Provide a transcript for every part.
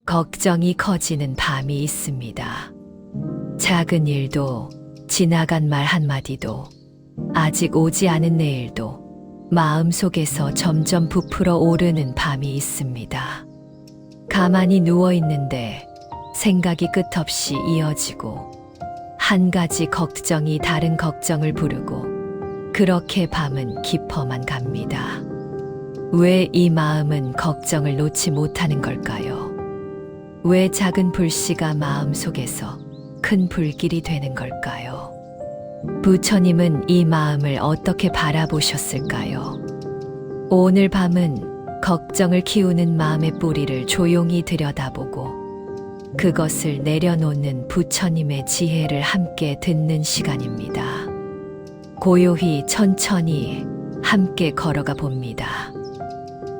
걱정이 커지는 밤이 있습니다. 작은 일도, 지나간 말 한마디도, 아직 오지 않은 내일도 마음속에서 점점 부풀어 오르는 밤이 있습니다. 가만히 누워 있는데 생각이 끝없이 이어지고 한 가지 걱정이 다른 걱정을 부르고 그렇게 밤은 깊어만 갑니다. 왜 이 마음은 걱정을 놓지 못하는 걸까요? 왜 작은 불씨가 마음속에서 큰 불길이 되는 걸까요? 부처님은 이 마음을 어떻게 바라보셨을까요? 오늘 밤은 걱정을 키우는 마음의 뿌리를 조용히 들여다보고 그것을 내려놓는 부처님의 지혜를 함께 듣는 시간입니다. 고요히 천천히 함께 걸어가 봅니다.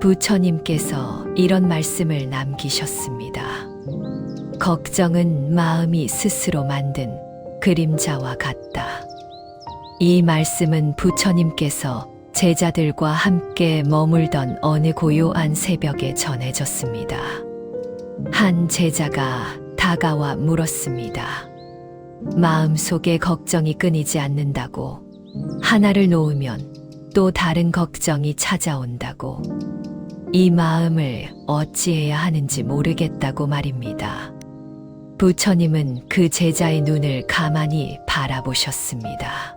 부처님께서 이런 말씀을 남기셨습니다. 걱정은 마음이 스스로 만든 그림자와 같다. 이 말씀은 부처님께서 제자들과 함께 머물던 어느 고요한 새벽에 전해졌습니다. 한 제자가 다가와 물었습니다. 마음속에 걱정이 끊이지 않는다고, 하나를 놓으면 또 다른 걱정이 찾아온다고, 이 마음을 어찌해야 하는지 모르겠다고 말입니다. 부처님은 그 제자의 눈을 가만히 바라보셨습니다.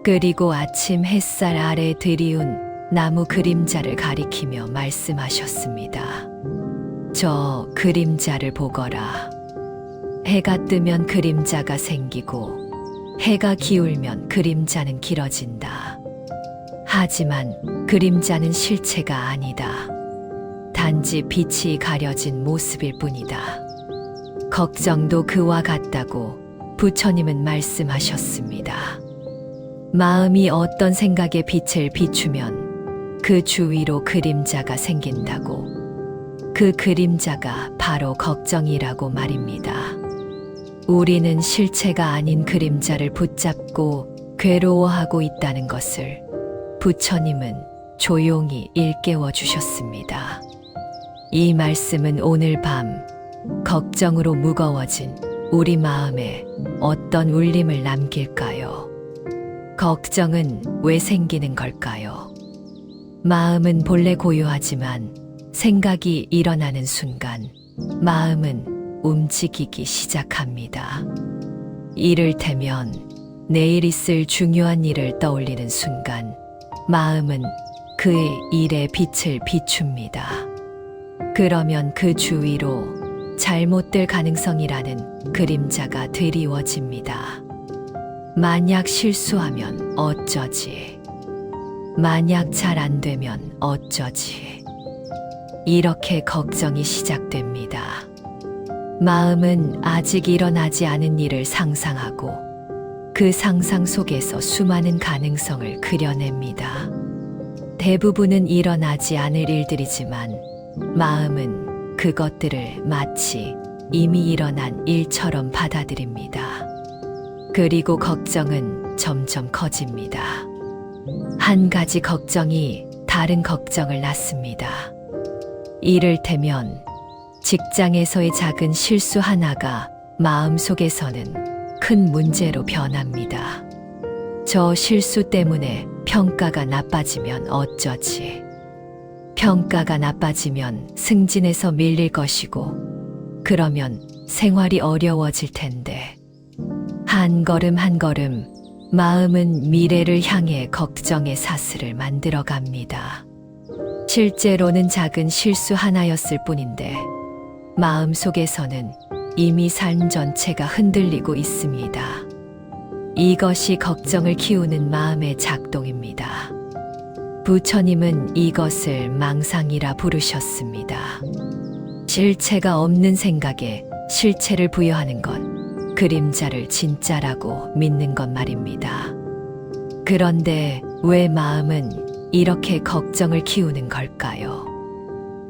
그리고 아침 햇살 아래 드리운 나무 그림자를 가리키며 말씀하셨습니다. 저 그림자를 보거라. 해가 뜨면 그림자가 생기고 해가 기울면 그림자는 길어진다. 하지만 그림자는 실체가 아니다. 단지 빛이 가려진 모습일 뿐이다. 걱정도 그와 같다고 부처님은 말씀하셨습니다. 마음이 어떤 생각에 빛을 비추면 그 주위로 그림자가 생긴다고. 그 그림자가 바로 걱정이라고 말입니다. 우리는 실체가 아닌 그림자를 붙잡고 괴로워하고 있다는 것을 부처님은 조용히 일깨워 주셨습니다. 이 말씀은 오늘 밤 걱정으로 무거워진 우리 마음에 어떤 울림을 남길까요? 걱정은 왜 생기는 걸까요? 마음은 본래 고요하지만 생각이 일어나는 순간 마음은 움직이기 시작합니다. 이를테면 내일 있을 중요한 일을 떠올리는 순간 마음은 그의 일에 빛을 비춥니다. 그러면 그 주위로 잘못될 가능성이라는 그림자가 드리워집니다. 만약 실수하면 어쩌지? 만약 잘 안 되면 어쩌지? 이렇게 걱정이 시작됩니다. 마음은 아직 일어나지 않은 일을 상상하고 그 상상 속에서 수많은 가능성을 그려냅니다. 대부분은 일어나지 않을 일들이지만 마음은 그것들을 마치 이미 일어난 일처럼 받아들입니다. 그리고 걱정은 점점 커집니다. 한 가지 걱정이 다른 걱정을 낳습니다. 이를테면 직장에서의 작은 실수 하나가 마음속에서는 큰 문제로 변합니다. 저 실수 때문에 평가가 나빠지면 어쩌지? 평가가 나빠지면 승진에서 밀릴 것이고, 그러면 생활이 어려워질 텐데. 한 걸음 한 걸음 마음은 미래를 향해 걱정의 사슬을 만들어 갑니다. 실제로는 작은 실수 하나였을 뿐인데 마음 속에서는 이미 삶 전체가 흔들리고 있습니다. 이것이 걱정을 키우는 마음의 작동입니다. 부처님은 이것을 망상이라 부르셨습니다. 실체가 없는 생각에 실체를 부여하는 건 그림자를 진짜라고 믿는 것 말입니다. 그런데 왜 마음은 이렇게 걱정을 키우는 걸까요?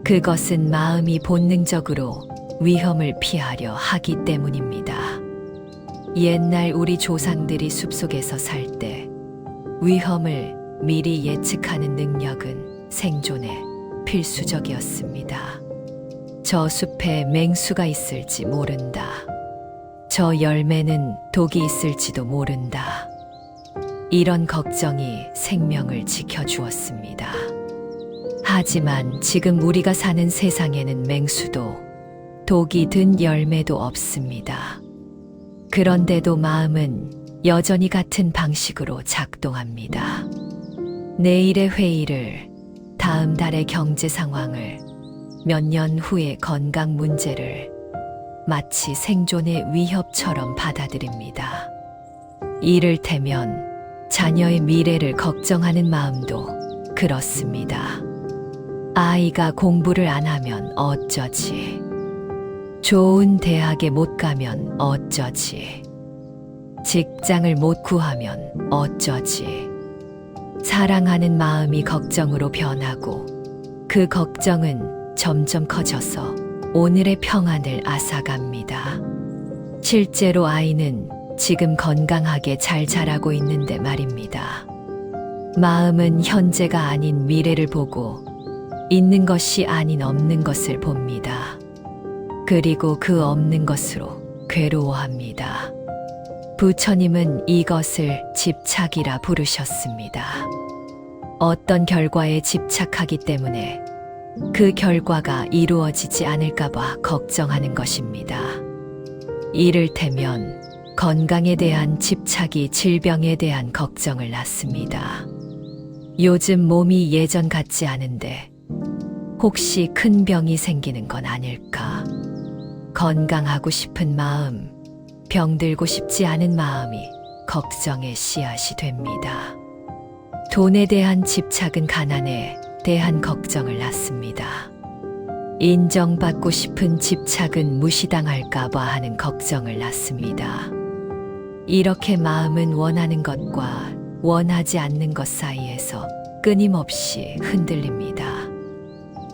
그것은 마음이 본능적으로 위험을 피하려 하기 때문입니다. 옛날 우리 조상들이 숲속에서 살 때 위험을 미리 예측하는 능력은 생존에 필수적이었습니다. 저 숲에 맹수가 있을지 모른다. 저 열매는 독이 있을지도 모른다. 이런 걱정이 생명을 지켜주었습니다. 하지만 지금 우리가 사는 세상에는 맹수도 독이 든 열매도 없습니다. 그런데도 마음은 여전히 같은 방식으로 작동합니다. 내일의 회의를, 다음 달의 경제 상황을, 몇 년 후의 건강 문제를 마치 생존의 위협처럼 받아들입니다. 이를테면 자녀의 미래를 걱정하는 마음도 그렇습니다. 아이가 공부를 안 하면 어쩌지? 좋은 대학에 못 가면 어쩌지? 직장을 못 구하면 어쩌지? 사랑하는 마음이 걱정으로 변하고 그 걱정은 점점 커져서 오늘의 평안을 앗아갑니다. 실제로 아이는 지금 건강하게 잘 자라고 있는데 말입니다. 마음은 현재가 아닌 미래를 보고 있는 것이 아닌 없는 것을 봅니다. 그리고 그 없는 것으로 괴로워합니다. 부처님은 이것을 집착이라 부르셨습니다. 어떤 결과에 집착하기 때문에 그 결과가 이루어지지 않을까봐 걱정하는 것입니다. 이를테면 건강에 대한 집착이 질병에 대한 걱정을 낳습니다. 요즘 몸이 예전 같지 않은데 혹시 큰 병이 생기는 건 아닐까? 건강하고 싶은 마음, 병들고 싶지 않은 마음이 걱정의 씨앗이 됩니다. 돈에 대한 집착은 가난에 대한 걱정을 낳습니다. 인정받고 싶은 집착은 무시당할까봐 하는 걱정을 낳습니다. 이렇게 마음은 원하는 것과 원하지 않는 것 사이에서 끊임없이 흔들립니다.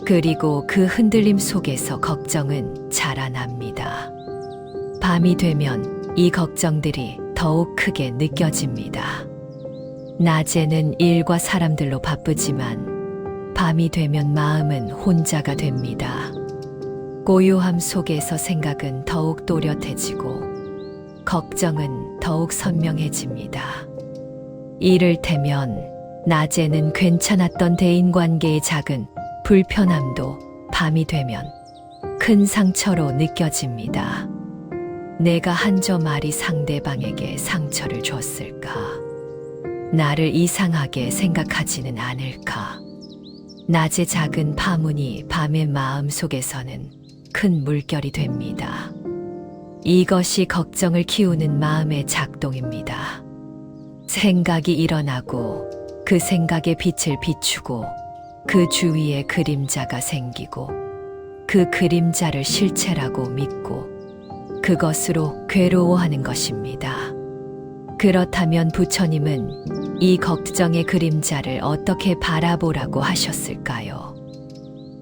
그리고 그 흔들림 속에서 걱정은 자라납니다. 밤이 되면 이 걱정들이 더욱 크게 느껴집니다. 낮에는 일과 사람들로 바쁘지만 밤이 되면 마음은 혼자가 됩니다. 고요함 속에서 생각은 더욱 또렷해지고 걱정은 더욱 선명해집니다. 이를테면 낮에는 괜찮았던 대인관계의 작은 불편함도 밤이 되면 큰 상처로 느껴집니다. 내가 한 저 말이 상대방에게 상처를 줬을까? 나를 이상하게 생각하지는 않을까? 낮의 작은 파문이 밤의 마음 속에서는 큰 물결이 됩니다. 이것이 걱정을 키우는 마음의 작동입니다. 생각이 일어나고 그 생각의 빛을 비추고 그 주위에 그림자가 생기고 그 그림자를 실체라고 믿고 그것으로 괴로워하는 것입니다. 그렇다면 부처님은 이 걱정의 그림자를 어떻게 바라보라고 하셨을까요?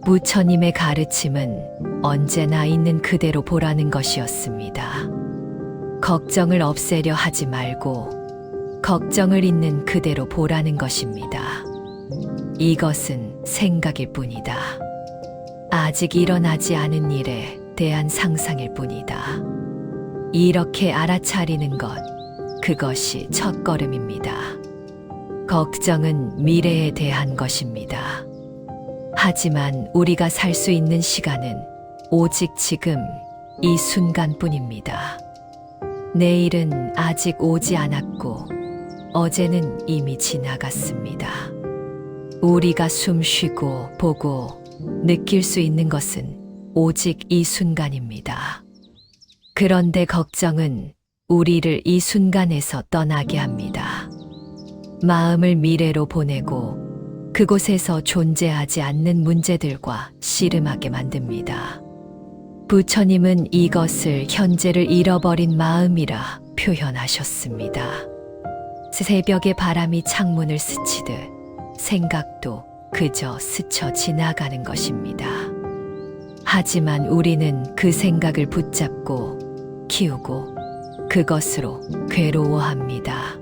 부처님의 가르침은 언제나 있는 그대로 보라는 것이었습니다. 걱정을 없애려 하지 말고 걱정을 있는 그대로 보라는 것입니다. 이것은 생각일 뿐이다. 아직 일어나지 않은 일에 대한 상상일 뿐이다. 이렇게 알아차리는 것, 그것이 첫걸음입니다. 걱정은 미래에 대한 것입니다. 하지만 우리가 살 수 있는 시간은 오직 지금 이 순간뿐입니다. 내일은 아직 오지 않았고 어제는 이미 지나갔습니다. 우리가 숨 쉬고 보고 느낄 수 있는 것은 오직 이 순간입니다. 그런데 걱정은 우리를 이 순간에서 떠나게 합니다. 마음을 미래로 보내고 그곳에서 존재하지 않는 문제들과 씨름하게 만듭니다. 부처님은 이것을 현재를 잃어버린 마음이라 표현하셨습니다. 새벽에 바람이 창문을 스치듯 생각도 그저 스쳐 지나가는 것입니다. 하지만 우리는 그 생각을 붙잡고 키우고 그것으로 괴로워합니다.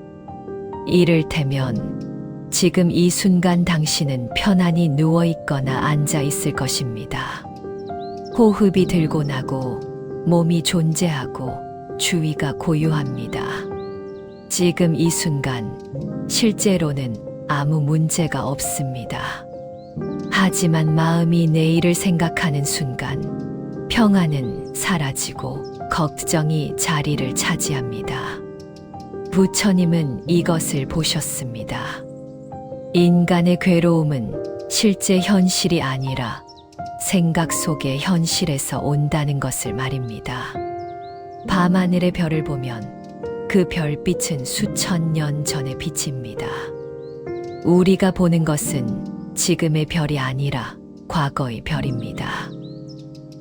이를테면 지금 이 순간 당신은 편안히 누워 있거나 앉아 있을 것입니다. 호흡이 들고 나고 몸이 존재하고 주위가 고요합니다. 지금 이 순간 실제로는 아무 문제가 없습니다. 하지만 마음이 내일을 생각하는 순간 평안은 사라지고 걱정이 자리를 차지합니다. 부처님은 이것을 보셨습니다. 인간의 괴로움은 실제 현실이 아니라 생각 속의 현실에서 온다는 것을 말입니다. 밤하늘의 별을 보면 그 별빛은 수천 년 전의 빛입니다. 우리가 보는 것은 지금의 별이 아니라 과거의 별입니다.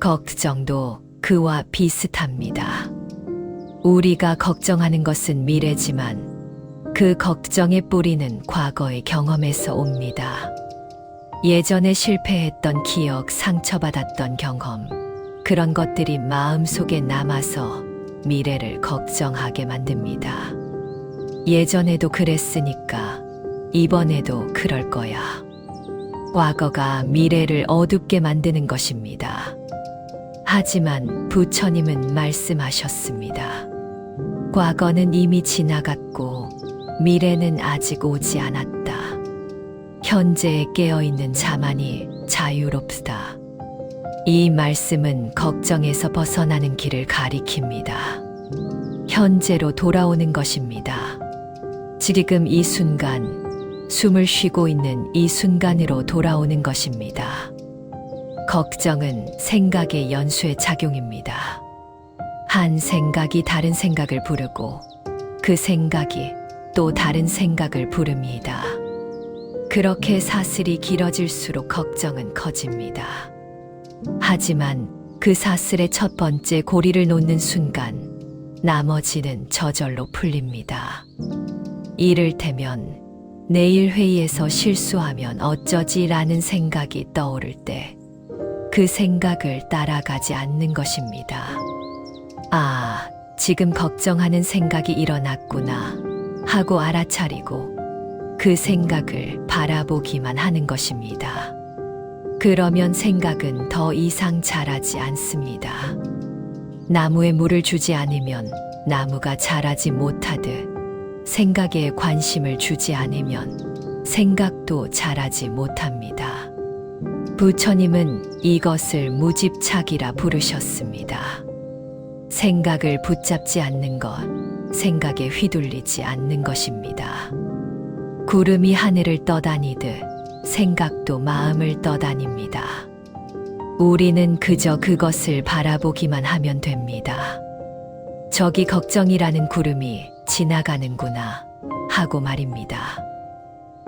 걱정도 그와 비슷합니다. 우리가 걱정하는 것은 미래지만 그 걱정의 뿌리는 과거의 경험에서 옵니다. 예전에 실패했던 기억, 상처받았던 경험, 그런 것들이 마음속에 남아서 미래를 걱정하게 만듭니다. 예전에도 그랬으니까 이번에도 그럴 거야. 과거가 미래를 어둡게 만드는 것입니다. 하지만 부처님은 말씀하셨습니다. 과거는 이미 지나갔고 미래는 아직 오지 않았다. 현재에 깨어있는 자만이 자유롭다. 이 말씀은 걱정에서 벗어나는 길을 가리킵니다. 현재로 돌아오는 것입니다. 지금 이 순간, 숨을 쉬고 있는 이 순간으로 돌아오는 것입니다. 걱정은 생각의 연쇄 작용입니다. 한 생각이 다른 생각을 부르고 그 생각이 또 다른 생각을 부릅니다. 그렇게 사슬이 길어질수록 걱정은 커집니다. 하지만 그 사슬의 첫 번째 고리를 놓는 순간 나머지는 저절로 풀립니다. 이를테면 내일 회의에서 실수하면 어쩌지라는 생각이 떠오를 때 그 생각을 따라가지 않는 것입니다. 아, 지금 걱정하는 생각이 일어났구나 하고 알아차리고 그 생각을 바라보기만 하는 것입니다. 그러면 생각은 더 이상 자라지 않습니다. 나무에 물을 주지 않으면 나무가 자라지 못하듯 생각에 관심을 주지 않으면 생각도 자라지 못합니다. 부처님은 이것을 무집착이라 부르셨습니다. 생각을 붙잡지 않는 것, 생각에 휘둘리지 않는 것입니다. 구름이 하늘을 떠다니듯 생각도 마음을 떠다닙니다. 우리는 그저 그것을 바라보기만 하면 됩니다. 저기 걱정이라는 구름이 지나가는구나 하고 말입니다.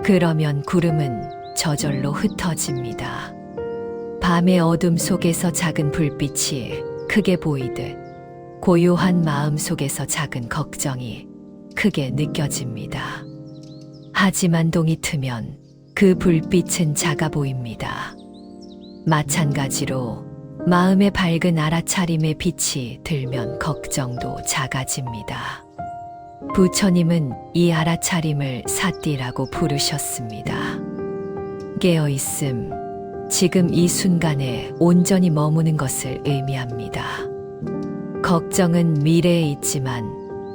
그러면 구름은 저절로 흩어집니다. 밤의 어둠 속에서 작은 불빛이 크게 보이듯 고요한 마음 속에서 작은 걱정이 크게 느껴집니다. 하지만 동이 트면 그 불빛은 작아 보입니다. 마찬가지로 마음의 밝은 알아차림의 빛이 들면 걱정도 작아집니다. 부처님은 이 알아차림을 사띠라고 부르셨습니다. 깨어있음, 지금 이 순간에 온전히 머무는 것을 의미합니다. 걱정은 미래에 있지만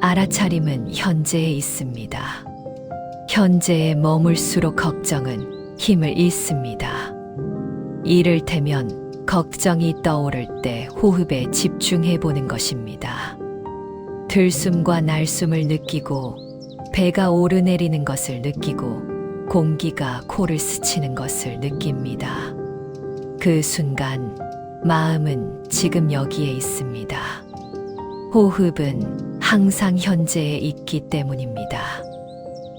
알아차림은 현재에 있습니다. 현재에 머물수록 걱정은 힘을 잃습니다. 이를테면 걱정이 떠오를 때 호흡에 집중해 보는 것입니다. 들숨과 날숨을 느끼고 배가 오르내리는 것을 느끼고 공기가 코를 스치는 것을 느낍니다. 그 순간 마음은 지금 여기에 있습니다. 호흡은 항상 현재에 있기 때문입니다.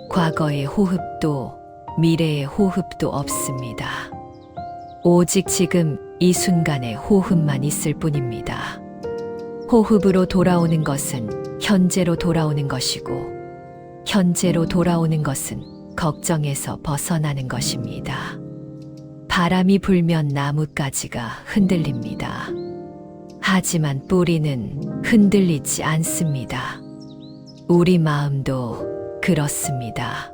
과거의 호흡도 미래의 호흡도 없습니다. 오직 지금 이 순간에 호흡만 있을 뿐입니다. 호흡으로 돌아오는 것은 현재로 돌아오는 것이고 현재로 돌아오는 것은 걱정에서 벗어나는 것입니다. 바람이 불면 나뭇가지가 흔들립니다. 하지만 뿌리는 흔들리지 않습니다. 우리 마음도 그렇습니다.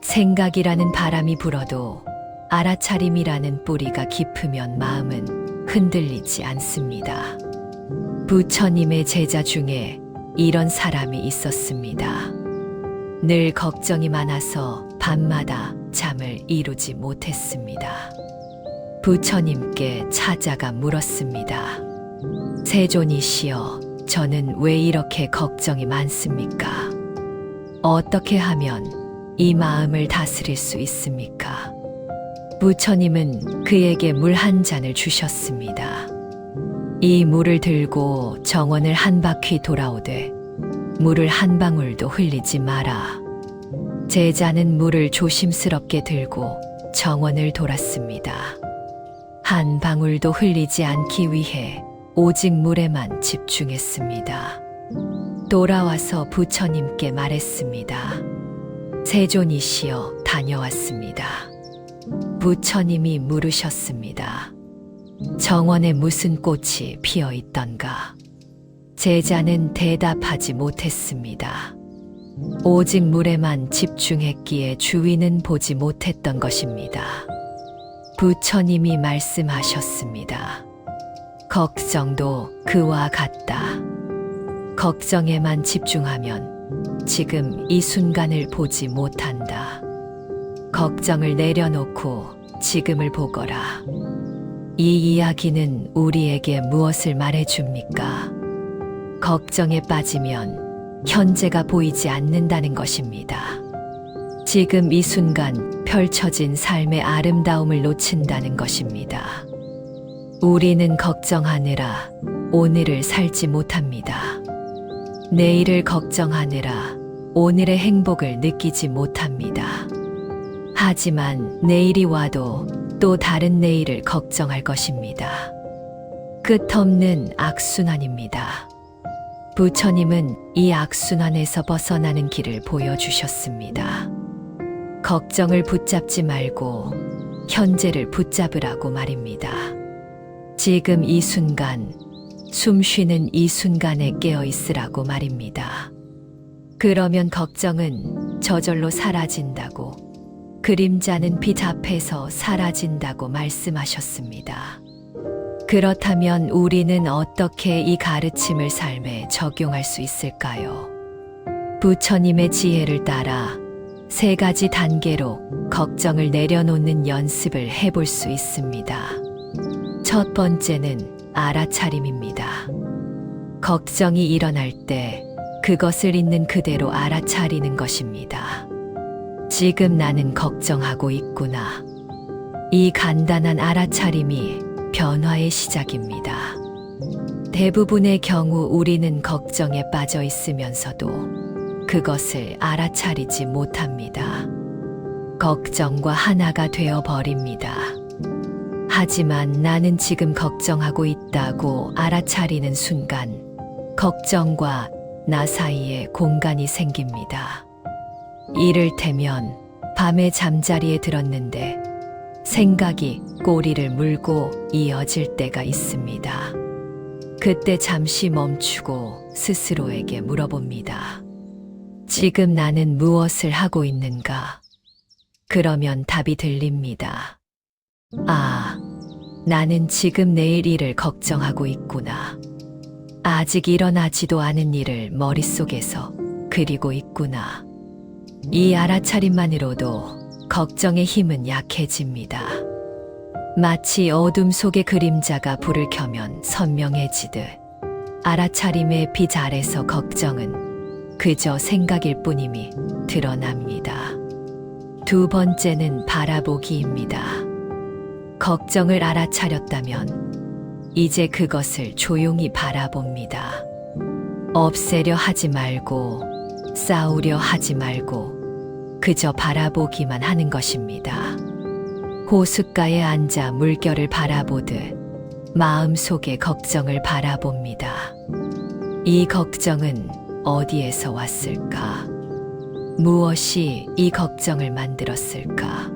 생각이라는 바람이 불어도 알아차림이라는 뿌리가 깊으면 마음은 흔들리지 않습니다. 부처님의 제자 중에 이런 사람이 있었습니다. 늘 걱정이 많아서 밤마다 잠을 이루지 못했습니다. 부처님께 찾아가 물었습니다. 세존이시여, 저는 왜 이렇게 걱정이 많습니까? 어떻게 하면 이 마음을 다스릴 수 있습니까? 부처님은 그에게 물 한 잔을 주셨습니다. 이 물을 들고 정원을 한 바퀴 돌아오되 물을 한 방울도 흘리지 마라. 제자는 물을 조심스럽게 들고 정원을 돌았습니다. 한 방울도 흘리지 않기 위해 오직 물에만 집중했습니다. 돌아와서 부처님께 말했습니다. 세존이시여, 다녀왔습니다. 부처님이 물으셨습니다. 정원에 무슨 꽃이 피어 있던가? 제자는 대답하지 못했습니다. 오직 물에만 집중했기에 주위는 보지 못했던 것입니다. 부처님이 말씀하셨습니다. 걱정도 그와 같다. 걱정에만 집중하면 지금 이 순간을 보지 못한다. 걱정을 내려놓고 지금을 보거라. 이 이야기는 우리에게 무엇을 말해줍니까? 걱정에 빠지면 현재가 보이지 않는다는 것입니다. 지금 이 순간 펼쳐진 삶의 아름다움을 놓친다는 것입니다. 우리는 걱정하느라 오늘을 살지 못합니다. 내일을 걱정하느라 오늘의 행복을 느끼지 못합니다. 하지만 내일이 와도 또 다른 내일을 걱정할 것입니다. 끝없는 악순환입니다. 부처님은 이 악순환에서 벗어나는 길을 보여주셨습니다. 걱정을 붙잡지 말고 현재를 붙잡으라고 말입니다. 지금 이 순간, 숨 쉬는 이 순간에 깨어 있으라고 말입니다. 그러면 걱정은 저절로 사라진다고, 그림자는 빛 앞에서 사라진다고 말씀하셨습니다. 그렇다면 우리는 어떻게 이 가르침을 삶에 적용할 수 있을까요? 부처님의 지혜를 따라 3가지 단계로 걱정을 내려놓는 연습을 해볼 수 있습니다. 첫 번째는 알아차림입니다. 걱정이 일어날 때 그것을 있는 그대로 알아차리는 것입니다. 지금 나는 걱정하고 있구나. 이 간단한 알아차림이 변화의 시작입니다. 대부분의 경우 우리는 걱정에 빠져 있으면서도 그것을 알아차리지 못합니다. 걱정과 하나가 되어 버립니다. 하지만 나는 지금 걱정하고 있다고 알아차리는 순간 걱정과 나 사이에 공간이 생깁니다. 이를테면 밤에 잠자리에 들었는데 생각이 꼬리를 물고 이어질 때가 있습니다. 그때 잠시 멈추고 스스로에게 물어봅니다. 지금 나는 무엇을 하고 있는가? 그러면 답이 들립니다. 아, 나는 지금 내일 일을 걱정하고 있구나. 아직 일어나지도 않은 일을 머릿속에서 그리고 있구나. 이 알아차림만으로도 걱정의 힘은 약해집니다. 마치 어둠 속의 그림자가 불을 켜면 선명해지듯 알아차림의 빛 아래서 걱정은 그저 생각일 뿐임이 드러납니다. 두 번째는 바라보기입니다. 걱정을 알아차렸다면 이제 그것을 조용히 바라봅니다. 없애려 하지 말고 싸우려 하지 말고 그저 바라보기만 하는 것입니다. 호숫가에 앉아 물결을 바라보듯 마음속의 걱정을 바라봅니다. 이 걱정은 어디에서 왔을까? 무엇이 이 걱정을 만들었을까?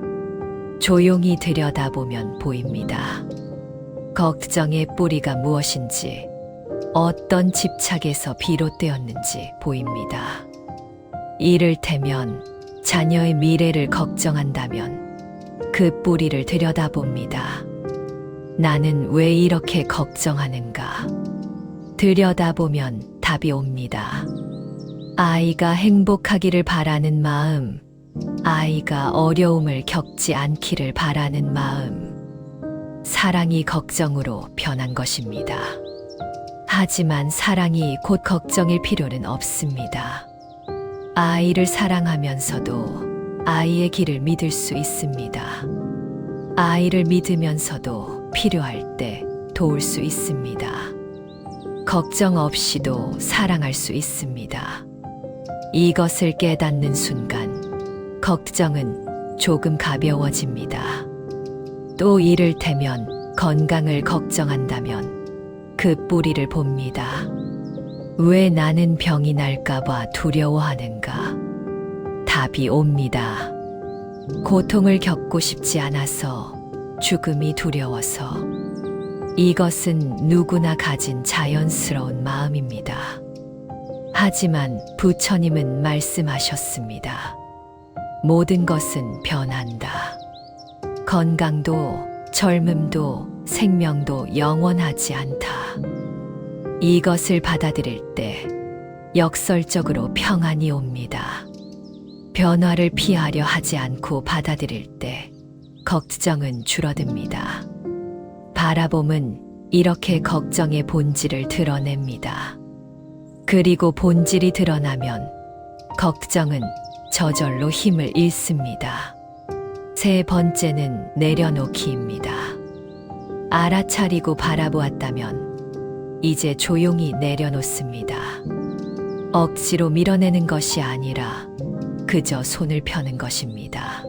조용히 들여다보면 보입니다. 걱정의 뿌리가 무엇인지, 어떤 집착에서 비롯되었는지 보입니다. 이를테면 자녀의 미래를 걱정한다면 그 뿌리를 들여다봅니다. 나는 왜 이렇게 걱정하는가? 들여다보면 답이 옵니다. 아이가 행복하기를 바라는 마음, 아이가 어려움을 겪지 않기를 바라는 마음, 사랑이 걱정으로 변한 것입니다. 하지만 사랑이 곧 걱정일 필요는 없습니다. 아이를 사랑하면서도 아이의 길을 믿을 수 있습니다. 아이를 믿으면서도 필요할 때 도울 수 있습니다. 걱정 없이도 사랑할 수 있습니다. 이것을 깨닫는 순간 걱정은 조금 가벼워집니다. 또 이를테면 건강을 걱정한다면 그 뿌리를 봅니다. 왜 나는 병이 날까봐 두려워하는가? 답이 옵니다. 고통을 겪고 싶지 않아서, 죽음이 두려워서. 이것은 누구나 가진 자연스러운 마음입니다. 하지만 부처님은 말씀하셨습니다. 모든 것은 변한다. 건강도, 젊음도, 생명도 영원하지 않다. 이것을 받아들일 때 역설적으로 평안이 옵니다. 변화를 피하려 하지 않고 받아들일 때 걱정은 줄어듭니다. 바라봄은 이렇게 걱정의 본질을 드러냅니다. 그리고 본질이 드러나면 걱정은 저절로 힘을 잃습니다. 세 번째는 내려놓기입니다. 알아차리고 바라보았다면 이제 조용히 내려놓습니다. 억지로 밀어내는 것이 아니라 그저 손을 펴는 것입니다.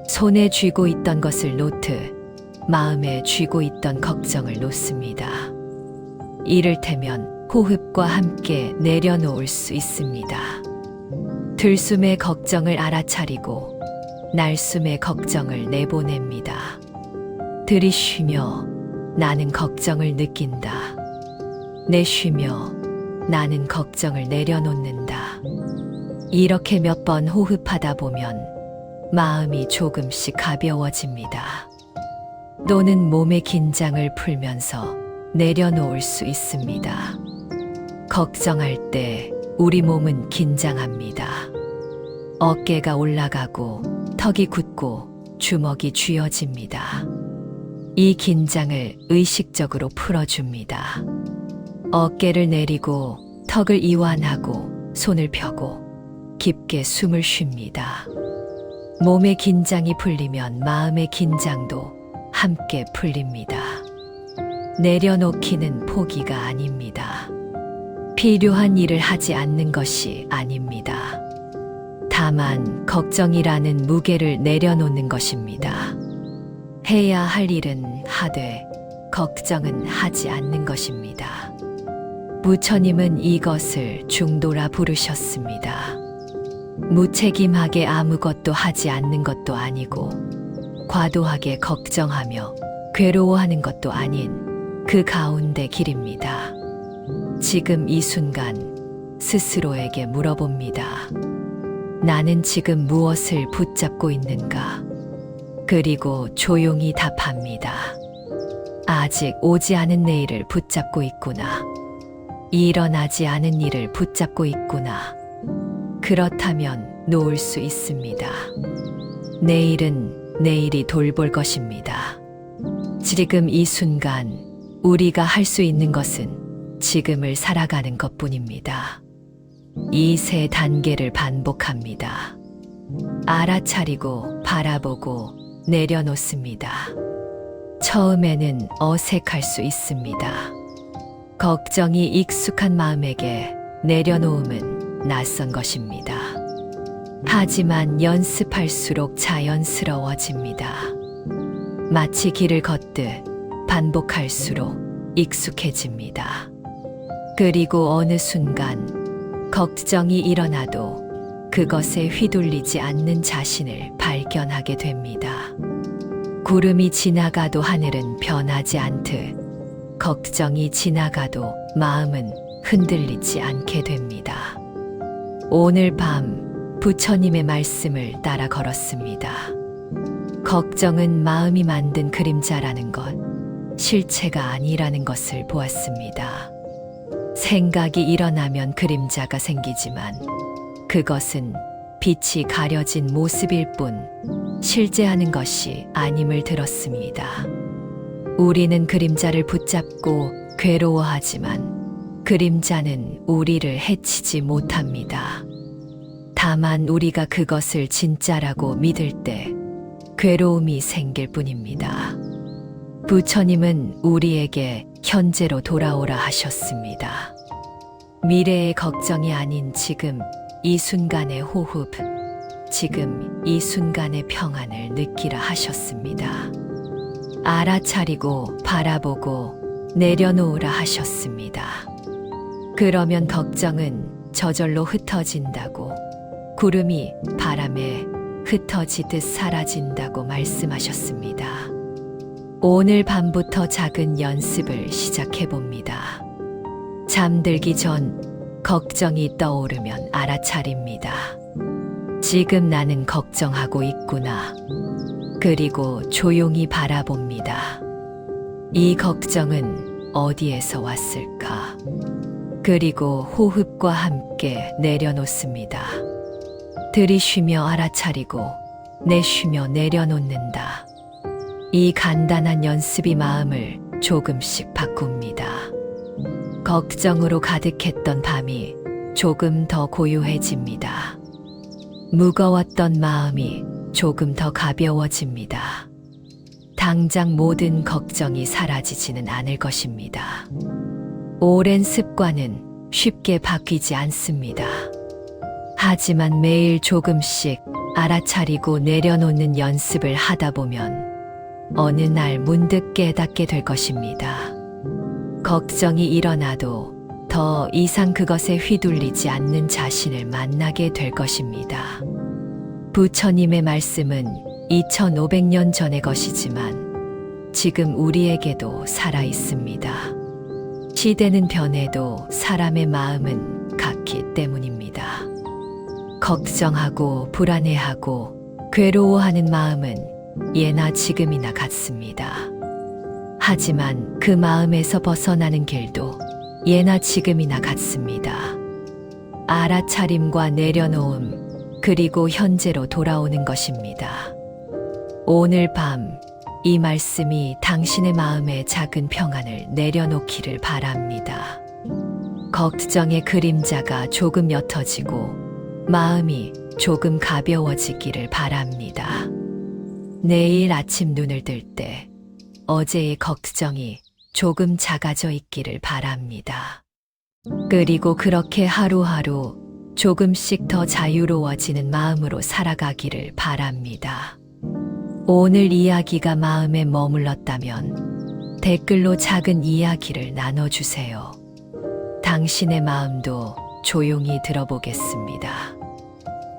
손에 쥐고 있던 것을 놓듯 마음에 쥐고 있던 걱정을 놓습니다. 이를테면 호흡과 함께 내려놓을 수 있습니다. 들숨의 걱정을 알아차리고 날숨의 걱정을 내보냅니다. 들이쉬며 나는 걱정을 느낀다. 내쉬며 나는 걱정을 내려놓는다. 이렇게 몇 번 호흡하다 보면 마음이 조금씩 가벼워집니다. 또는 몸의 긴장을 풀면서 내려놓을 수 있습니다. 걱정할 때 우리 몸은 긴장합니다. 어깨가 올라가고 턱이 굳고 주먹이 쥐어집니다. 이 긴장을 의식적으로 풀어줍니다. 어깨를 내리고 턱을 이완하고 손을 펴고 깊게 숨을 쉽니다. 몸의 긴장이 풀리면 마음의 긴장도 함께 풀립니다. 내려놓기는 포기가 아닙니다. 필요한 일을 하지 않는 것이 아닙니다. 다만 걱정이라는 무게를 내려놓는 것입니다. 해야 할 일은 하되 걱정은 하지 않는 것입니다. 부처님은 이것을 중도라 부르셨습니다. 무책임하게 아무것도 하지 않는 것도 아니고 과도하게 걱정하며 괴로워하는 것도 아닌 그 가운데 길입니다. 지금 이 순간 스스로에게 물어봅니다. 나는 지금 무엇을 붙잡고 있는가? 그리고 조용히 답합니다. 아직 오지 않은 내일을 붙잡고 있구나. 일어나지 않은 일을 붙잡고 있구나. 그렇다면 놓을 수 있습니다. 내일은 내일이 돌볼 것입니다. 지금 이 순간 우리가 할 수 있는 것은 지금을 살아가는 것뿐입니다. 이 세 단계를 반복합니다. 알아차리고 바라보고 내려놓습니다. 처음에는 어색할 수 있습니다. 걱정이 익숙한 마음에게 내려놓음은 낯선 것입니다. 하지만 연습할수록 자연스러워집니다. 마치 길을 걷듯 반복할수록 익숙해집니다. 그리고 어느 순간 걱정이 일어나도 그것에 휘둘리지 않는 자신을 발견하게 됩니다. 구름이 지나가도 하늘은 변하지 않듯 걱정이 지나가도 마음은 흔들리지 않게 됩니다. 오늘 밤 부처님의 말씀을 따라 걸었습니다. 걱정은 마음이 만든 그림자라는 것, 실체가 아니라는 것을 보았습니다. 생각이 일어나면 그림자가 생기지만 그것은 빛이 가려진 모습일 뿐 실제하는 것이 아님을 들었습니다. 우리는 그림자를 붙잡고 괴로워하지만 그림자는 우리를 해치지 못합니다. 다만 우리가 그것을 진짜라고 믿을 때 괴로움이 생길 뿐입니다. 부처님은 우리에게 현재로 돌아오라 하셨습니다. 미래의 걱정이 아닌 지금 이 순간의 호흡, 지금 이 순간의 평안을 느끼라 하셨습니다. 알아차리고 바라보고 내려놓으라 하셨습니다. 그러면 걱정은 저절로 흩어진다고, 구름이 바람에 흩어지듯 사라진다고 말씀하셨습니다. 오늘 밤부터 작은 연습을 시작해 봅니다. 잠들기 전 걱정이 떠오르면 알아차립니다. 지금 나는 걱정하고 있구나. 그리고 조용히 바라봅니다. 이 걱정은 어디에서 왔을까? 그리고 호흡과 함께 내려놓습니다. 들이쉬며 알아차리고 내쉬며 내려놓는다. 이 간단한 연습이 마음을 조금씩 바꿉니다. 걱정으로 가득했던 밤이 조금 더 고요해집니다. 무거웠던 마음이 조금 더 가벼워집니다. 당장 모든 걱정이 사라지지는 않을 것입니다. 오랜 습관은 쉽게 바뀌지 않습니다. 하지만 매일 조금씩 알아차리고 내려놓는 연습을 하다 보면 어느 날 문득 깨닫게 될 것입니다. 걱정이 일어나도 더 이상 그것에 휘둘리지 않는 자신을 만나게 될 것입니다. 부처님의 말씀은 2500년 전의 것이지만 지금 우리에게도 살아 있습니다. 시대는 변해도 사람의 마음은 같기 때문입니다. 걱정하고 불안해하고 괴로워하는 마음은 예나 지금이나 같습니다. 하지만 그 마음에서 벗어나는 길도 예나 지금이나 같습니다. 알아차림과 내려놓음, 그리고 현재로 돌아오는 것입니다. 오늘 밤 이 말씀이 당신의 마음의 작은 평안을 내려놓기를 바랍니다. 걱정의 그림자가 조금 옅어지고 마음이 조금 가벼워지기를 바랍니다. 내일 아침 눈을 뜰 때 어제의 걱정이 조금 작아져 있기를 바랍니다. 그리고 그렇게 하루하루 조금씩 더 자유로워지는 마음으로 살아가기를 바랍니다. 오늘 이야기가 마음에 머물렀다면 댓글로 작은 이야기를 나눠주세요. 당신의 마음도 조용히 들어보겠습니다.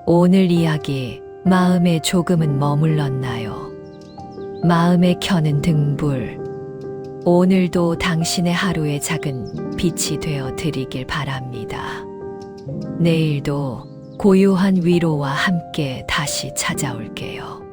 오늘 이야기 마음에 조금은 머물렀나요? 마음에 켜는 등불. 오늘도 당신의 하루의 작은 빛이 되어 드리길 바랍니다. 내일도 고요한 위로와 함께 다시 찾아올게요.